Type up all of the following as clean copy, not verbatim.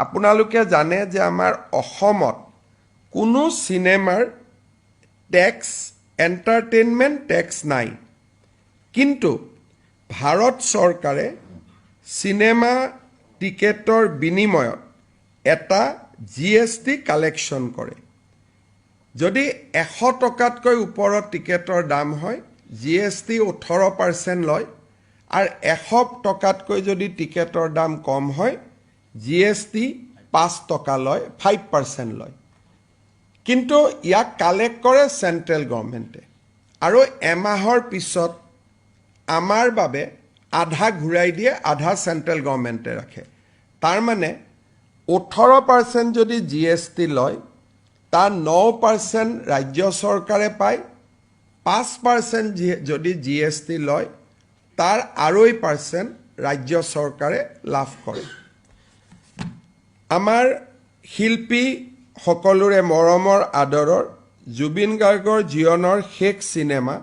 আপোনালোকে জানে যে আমাৰ অসমত কোনো সিনেমাৰ ট্যাক্স এন্টাৰটেইনমেন্ট ট্যাক্স নাই কিন্তু ভাৰত চৰকাৰে সিনেমা টিকেটৰ বিনিময়ত এটা জিএসটি কালেকশন কৰে যদি 100 টকাতকৈ ওপৰত টিকেটৰ দাম হয় জিএসটি 18% লয় আৰু 100 টকাতকৈ যদি টিকেটৰ দাম কম হয় জিএসটি 5 টকা লয় 5% লয় কিন্তু ইয়াক কালেক্ট কৰে সেন্ট্ৰেল গভৰ্নমেন্টে আৰু এমাহৰ পিছত আমাৰ বাবে আধা ঘূৰাই দিয়ে আধা সেন্ট্ৰেল গভৰ্নমেন্টে ৰাখে তাৰ মানে 18% যদি জিএসটি লয় তার 9% রাজ্য সরকারে পায় 5% যদি জিএসটি লয় তার 2.5% রাজ্য সরকারে লাভ করে আমার শিল্পী সকলোৰে মৰমৰ আদৰৰ জুবিন গাৰ্গৰ জীৱনৰ শেষ সিনেমা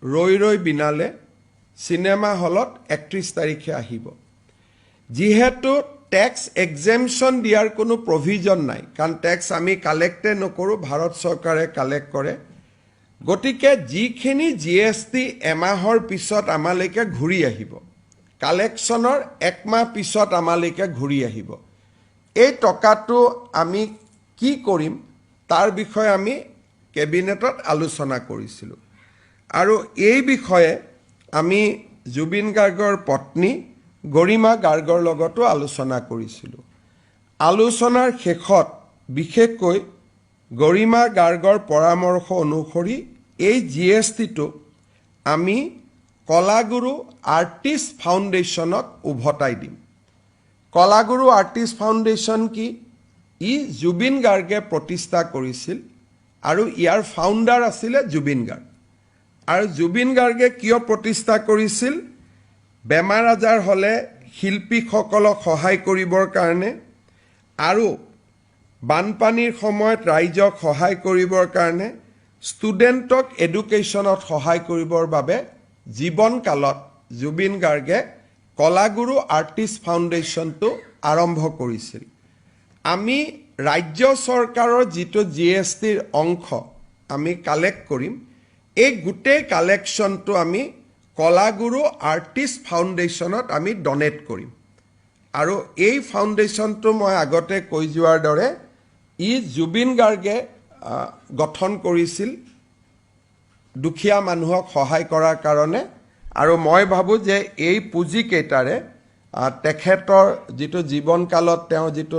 ৰৈ ৰৈ বিনালে সিনেমা হলত 31 তাৰিখে আহিব যেহেতু ট্যাক্স এক্সেম্পশন দিয়াৰ কোনো প্ৰভিজন নাই কাৰণ ট্যাক্স আমি কালেক্টে নকৰো ভাৰত চৰকাৰে কালেক্ট কৰে গতিকে যিখিনি জিএসটি এমাহৰ পিছত আমালৈকে ঘূৰি আহিব কালেকশনৰ একমাহ পিছত আমালৈকে ঘূৰি আহিব এই টকাটো আমি কি কৰিম তাৰ বিষয়ে আমি কেবিনেটত আলোচনা কৰিছিলো আৰু এই বিষয়ে আমি জুবিন গাৰ্গৰ পত্নী গৰিমা গাৰ্গৰ লগতো আলোচনা কৰিছিলো আলোচনাৰ শেষত বিশেষকৈ গৰিমা গাৰ্গৰ পৰামৰ্শ অনুসৰি এই জিএসটিটো আমি কলাগুৰু আৰ্টিষ্ট ফাউণ্ডেশ্যনক উভতাই দিম কলাগুৰু আৰ্টিষ্ট ফাউণ্ডেশ্যন কি ই জুবিন গাৰ্গে প্ৰতিষ্ঠা কৰিছিল আৰু ইয়াৰ ফাউণ্ডাৰ আছিল জুবিন গাৰ্গ আৰু জুবিন গাৰ্গে কিয় প্ৰতিষ্ঠা কৰিছিল বেমাৰ আজাৰ হলে শিল্পীসকলক সহায় কৰিবৰ কাৰণে আৰু বানপানীৰ সময়ত ৰাইজক সহায় কৰিবৰ কাৰণে ষ্টুডেণ্টক এডুকেশ্যনত সহায় কৰিবৰ বাবে জীৱন কালত জুবিন গাৰ্গে কলাগুৰু আৰ্টিষ্ট ফাউণ্ডেশ্যনটো আৰম্ভ কৰিছিল আমি ৰাজ্য চৰকাৰৰ যেটো জিএসটিৰ অংশ আমি কালেক্ট কৰিম এই গোটেই কালেকশনটো আমি কলাগুৰু আৰ্টিষ্ট ফাউণ্ডেশ্যনত আমি ডনেট কৰিম আৰু এই ফাউণ্ডেশ্যনটো মই আগতে কৈ যোৱাৰ দৰে ই জুবিন গাৰ্গে গঠন কৰিছিল দুখীয়া মানুহক সহায় কৰাৰ কাৰণে আৰু মই ভাবো যে এই পুঁজি কেইটাৰে তেখেতৰ যেটো জীৱন কালত তেওঁ যেটো